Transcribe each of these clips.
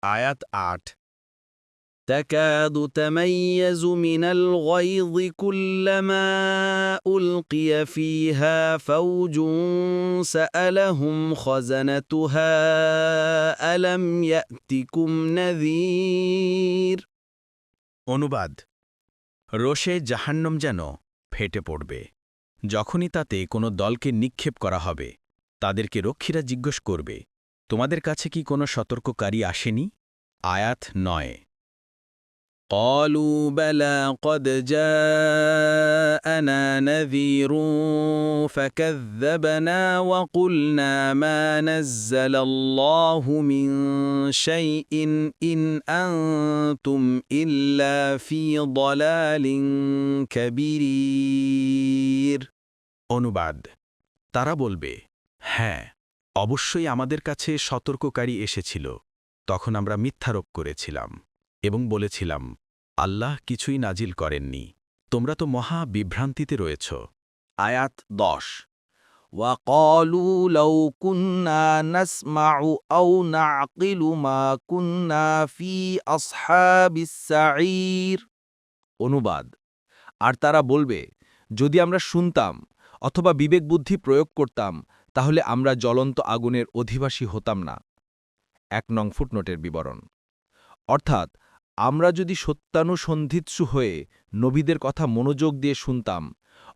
আয়াত ৮ تكاد تميز من الغيظ كلما ألقي فيها فوج سألهم خزنتها ألم يأتكم نذير অনুবাদ রোষে জাহান্নাম যেন ফেটে পড়বে যখনই তাতে কোনো দলকে নিক্ষেপ করা হবে তাদেরকে রক্ষীরা জিজ্ঞেস করবে তোমাদের কাছে কি কোনো সতর্ককারী আসেনি আয়াত ৯ قالوا بلى قد جاءنا نذير فكذبنا وقلنا ما نزل الله من شيء إن أنتم إلا في ضلال كبير অনুবাদ তারা বলবে হ্যাঁ অবশ্যই আমাদের কাছে সতর্ককারী এসেছিল তখন আমরা মিথ্যারোপ করেছিলাম এবং বলেছিলাম আল্লাহ কিছুই নাজিল করেননি তোমরা তো মহা বিভ্রান্তিতে রয়েছ আয়াত ১০ وقالوا لو كنا نسمع أو نعقل ما كنا في أصحاب السعير অনুবাদ আর তারা বলবে যদি আমরা শুনতাম অথবা বিবেক বুদ্ধি প্রয়োগ করতাম তাহলে আমরা জ্বলন্ত আগুনের অধিবাসী হতাম না ১ নং ফুটনোটের বিবরণ অর্থাৎ আমরা যদি সত্যানুসন্ধিৎসু হয়ে নবীদের কথা মনোযোগ দিয়ে শুনতাম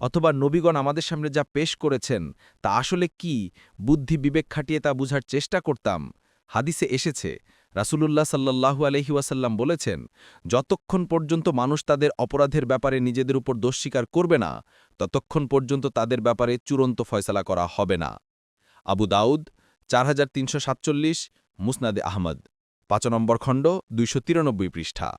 অথবা নবীগণ আমাদের সামনে যা পেশ করেছেন তা আসলে কি বুদ্ধি বিবেক খাটিয়ে তা বুঝার চেষ্টা করতাম হাদিসে এসেছে রাসূলুল্লাহ সাল্লাল্লাহু আলাইহি ওয়াসাল্লাম বলেছেন যতক্ষণ পর্যন্ত মানুষ তাদের অপরাধের ব্যাপারে নিজেদের উপর দোষ স্বীকার করবে না ততক্ষণ পর্যন্ত তাদের ব্যাপারে চূড়ান্ত ফয়সালা করা হবে না আবু দাউদ ৪৩৪৭ মুসনাদে আহমদ ৫ নম্বর খণ্ড ২৯৩ পৃষ্ঠা